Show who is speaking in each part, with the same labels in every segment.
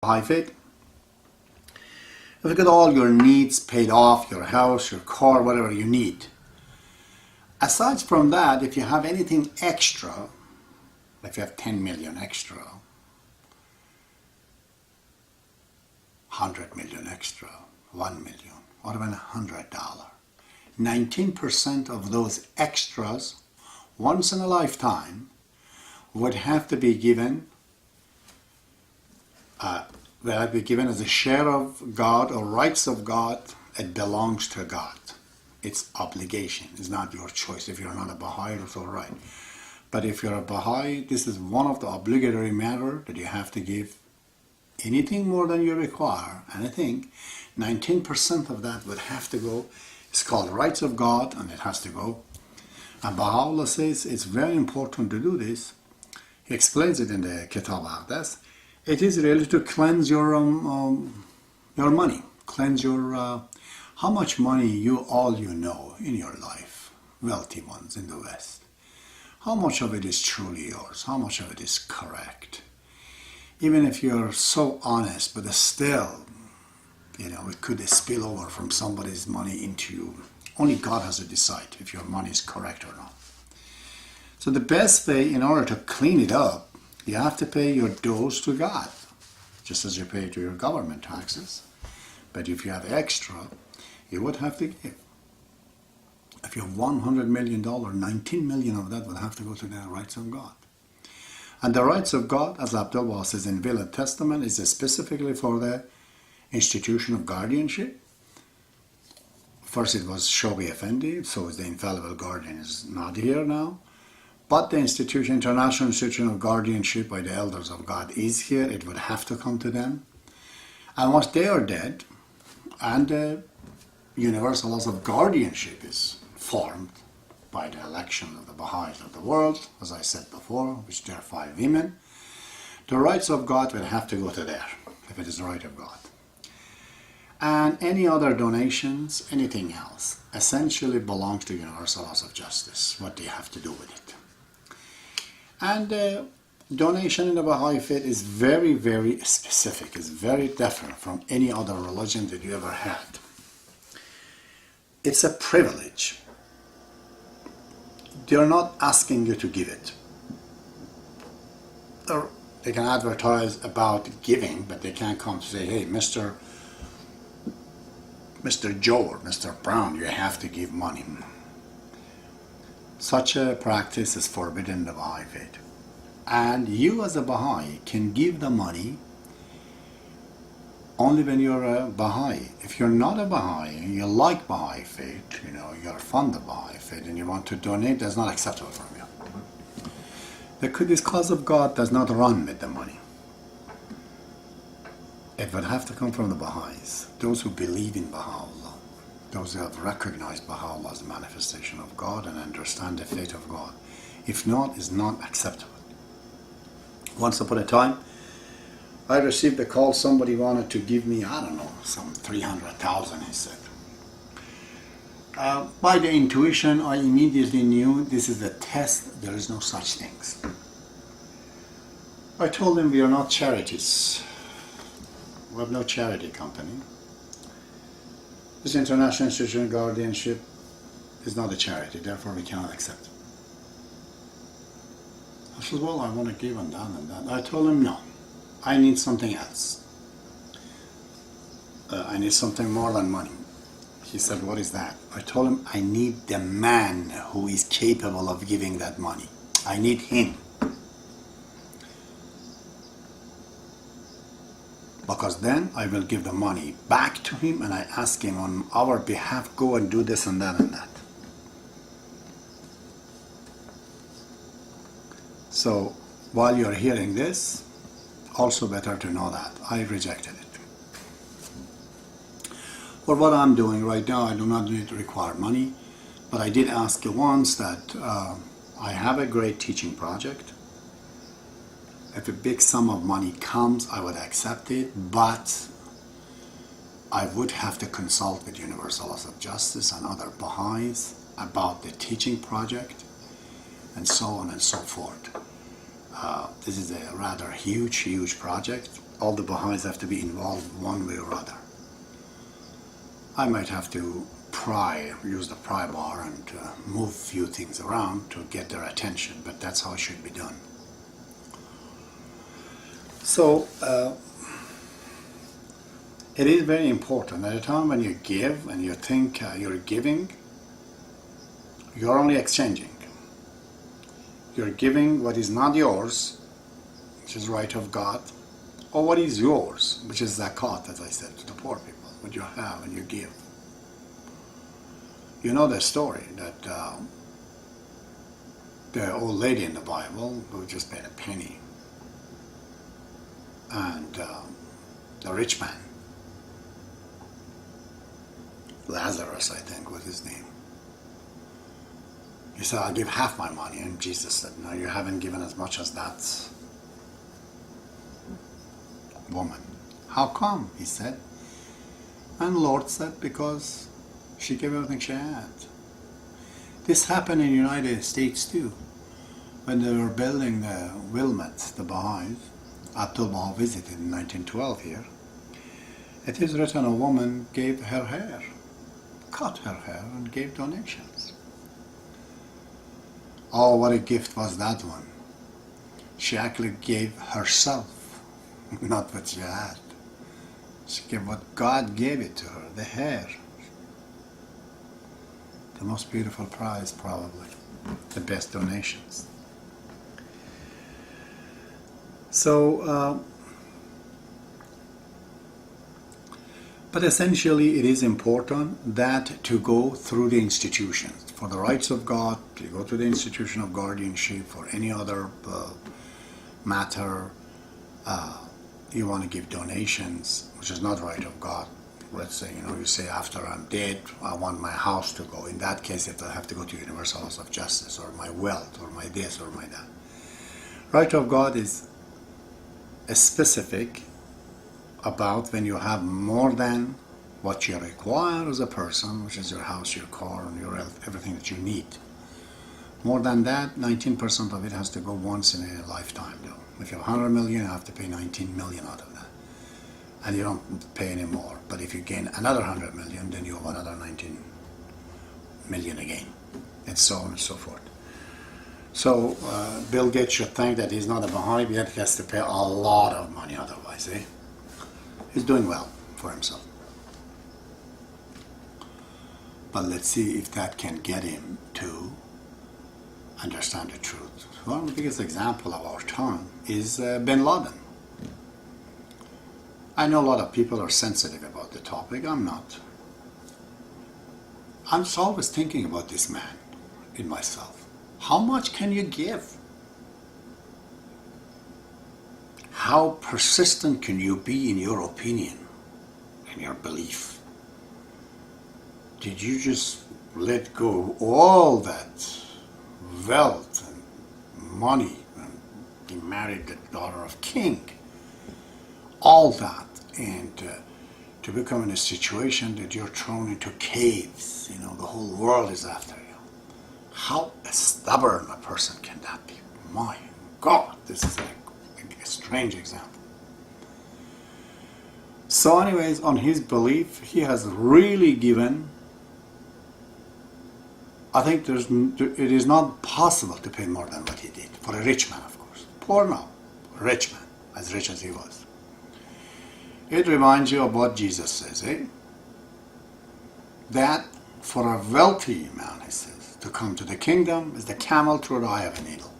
Speaker 1: Baha'i faith. If you get all your needs paid off, your house, your car, whatever you need. Aside from that, if you have anything extra, if you have 10 million extra, 100 million extra, 1 million, or even $100, 19% of those extras, once in a lifetime, would have to be given as a share of God or rights of God. It belongs to God. It's obligation. It's not your choice. If you're not a Baha'i, it's all right. But if you're a Baha'i, this is one of the obligatory matter that you have to give. Anything more than you require, anything, 19% of that would have to go. It's called rights of God, and it has to go. And Baha'ullah says it's very important to do this. He explains it in the Kitab Aqdas. It is really to cleanse your money, cleanse your how much money you know in your life, wealthy ones in the West. How much of it is truly yours? How much of it is correct? Even if you're so honest, but still, it could spill over from somebody's money into you. Only God has to decide if your money is correct or not. So the best way, in order to clean it up, you have to pay your dues to God, just as you pay to your government taxes. But if you have extra, you would have to give. If you have $100 million, 19 million of that would have to go to the rights of God. And the rights of God, as Abdullah says in Will and Testament, is specifically for the institution of guardianship. First it was Shobi Effendi, so the infallible guardian is not here now. But the International Institution of Guardianship by the Elders of God is here. It would have to come to them. And once they are dead, and the universal laws of guardianship is formed by the election of the Baha'is of the world, as I said before, which there are 5 women, the rights of God will have to go to there, if it is the right of God. And any other donations, anything else, essentially belongs to universal laws of justice, what they have to do with it. And donation in the Baha'i faith is very, very specific. It's very different from any other religion that you ever had. It's a privilege. They're not asking you to give it. Or they can advertise about giving, but they can't come to say, hey, Mr. Joe or Mr. Brown, you have to give money. Such a practice is forbidden in the Baha'i faith. And you as a Baha'i can give the money only when you're a Baha'i. If you're not a Baha'i and you like Baha'i faith, you're fond of Baha'i faith and you want to donate, that's not acceptable from you. This cause of God does not run with the money. It would have to come from the Baha'is, those who believe in Baha'ullah. Those who have recognized Baha'ullah as a manifestation of God and understand the faith of God. If not, it's not acceptable. Once upon a time, I received a call, somebody wanted to give me, some 300,000, he said. By the intuition, I immediately knew this is a test, there is no such things. I told him we are not charities. We have no charity company. This International Institution of Guardianship is not a charity, therefore we cannot accept it. I said, well, I want to give and that and that. I told him, no, I need something else. I need something more than money. He said, what is that? I told him, I need the man who is capable of giving that money. I need him. Because then I will give the money back to him and I ask him on our behalf, go and do this and that and that. So while you're hearing this, also better to know that I rejected it. For what I'm doing right now, I do not need to require money, but I did ask once that I have a great teaching project. If a big sum of money comes, I would accept it, but I would have to consult with Universal Laws of Justice and other Baha'is about the teaching project and so on and so forth. This is a rather huge project, all the Baha'is have to be involved one way or other. I might have to use the pry bar and move a few things around to get their attention, but that's how it should be done. So it is very important at a time when you give and you think you're giving, you're only exchanging. You're giving what is not yours, which is right of God, or what is yours, which is zakat, as I said, to the poor people, what you have and you give. You know the story that the old lady in the Bible who just paid a penny, and the rich man, Lazarus, I think was his name. He said, I'll give half my money, and Jesus said, no, you haven't given as much as that woman. How come? He said. And the Lord said, because she gave everything she had. This happened in the United States too. When they were building the Wilmot, the Baha'is, Abdul-Baha visited in 1912 here. It is written a woman gave her hair, cut her hair and gave donations. Oh, what a gift was that one. She actually gave herself, not what she had. She gave what God gave it to her, the hair. The most beautiful prize, probably. The best donations. So, but essentially it is important that to go through the institutions. For the rights of God, to go to the institution of guardianship, for any other matter, you want to give donations, which is not right of God. Let's say, you say after I'm dead, I want my house to go. In that case, if I have to go to Universal House of Justice, or my wealth, or my this, or my that. Right of God is specific about when you have more than what you require as a person, which is your house, your car, and your everything that you need. More than that, 19% of it has to go once in a lifetime, though. If you have 100 million, you have to pay 19 million out of that. And you don't pay any more. But if you gain another 100 million, then you have another 19 million again, and so on and so forth. So Bill Gates should think that he's not a Baha'i, yet he has to pay a lot of money otherwise. He's doing well for himself. But let's see if that can get him to understand the truth. One of the biggest example of our time is bin Laden. I know a lot of people are sensitive about the topic. I'm not. I'm always thinking about this man in myself. How much can you give? How persistent can you be in your opinion and your belief? Did you just let go all that wealth and money and he married the daughter of king? All that, and to become in a situation that you're thrown into caves, the whole world is after you. How stubborn a person can that be? My God, this is a strange example. So anyways, on his belief, he has really given. I think it is not possible to pay more than what he did. For a rich man, of course. Poor no, rich man, as rich as he was. It reminds you of what Jesus says, that for a wealthy man, he says, to come to the kingdom is the camel through the eye of a needle.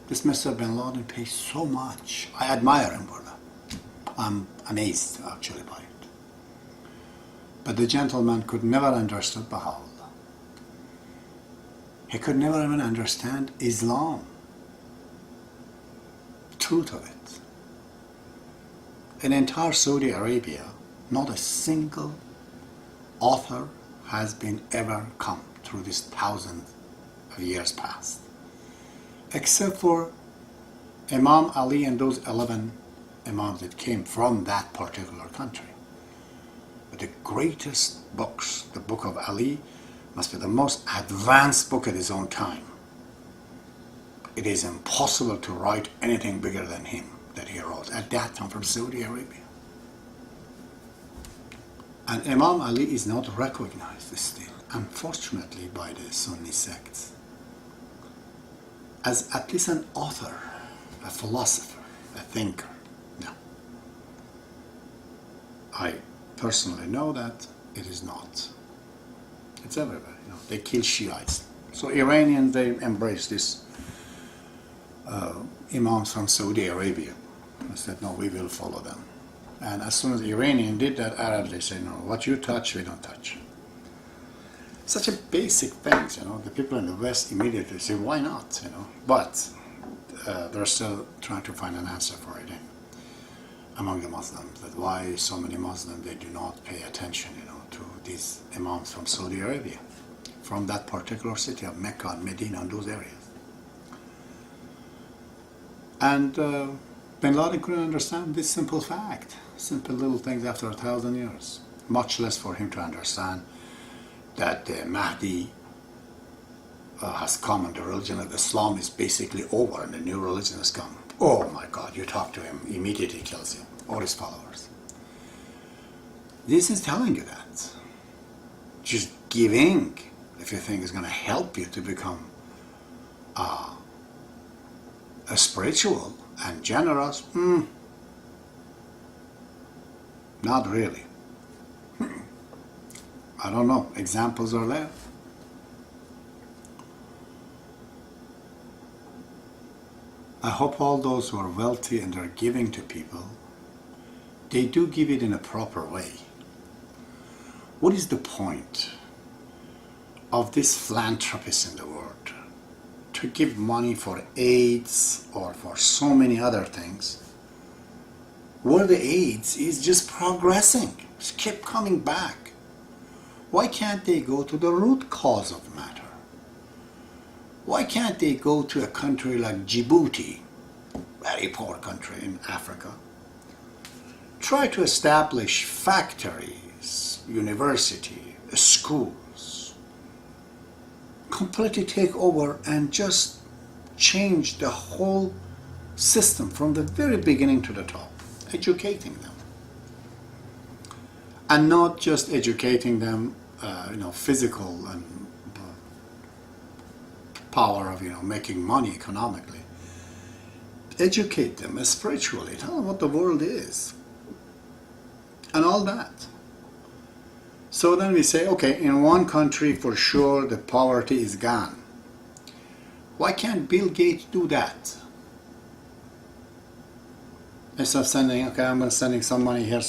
Speaker 1: This Mr. bin Laden pays so much. I admire him for that. I'm amazed, actually, by it. But the gentleman could never understand Baha'ullah. He could never even understand Islam. The truth of it. In entire Saudi Arabia, not a single author has been ever come through this thousands of years past, except for Imam Ali and those 11 Imams that came from that particular country. But the greatest books, the book of Ali, must be the most advanced book at his own time. It is impossible to write anything bigger than him. that he wrote at that time from Saudi Arabia. And Imam Ali is not recognized still, unfortunately, by the Sunni sects as at least an author, a philosopher, a thinker. No. I personally know that it is not. It's everywhere. You know, they kill Shiites. So Iranians, they embrace this imams from Saudi Arabia. They said, no, we will follow them. And as soon as the Iranian did that, Arabs, they say, no, what you touch, we don't touch. Such a basic thing, you know. The people in the West immediately say, why not, you know. But they're still trying to find an answer for it among the Muslims. That why so many Muslims, they do not pay attention, you know, to these imams from Saudi Arabia, from that particular city of Mecca and Medina and those areas. And Bin Laden couldn't understand this simple fact, simple little things after 1,000 years. Much less for him to understand that the Mahdi has come and the religion of Islam is basically over and the new religion has come. Oh my God, you talk to him, immediately kills you, all his followers. This is telling you that. Just giving, if you think is going to help you to become a spiritual and generous, not really. I don't know, examples are there. I hope all those who are wealthy and are giving to people, they do give it in a proper way. What is the point of these philanthropists in the world? To give money for AIDS or for so many other things, where the AIDS is just progressing, just keep coming back. Why can't they go to the root cause of the matter? Why can't they go to a country like Djibouti, very poor country in Africa, try to establish factories, university, schools, completely take over and just change the whole system from the very beginning to the top, educating them. And not just educating them, physical and power of, making money economically. Educate them spiritually, tell them what the world is, and all that. So then we say, okay, in one country for sure the poverty is gone. Why can't Bill Gates do that? Instead of sending, okay, I'm going to sending some money here,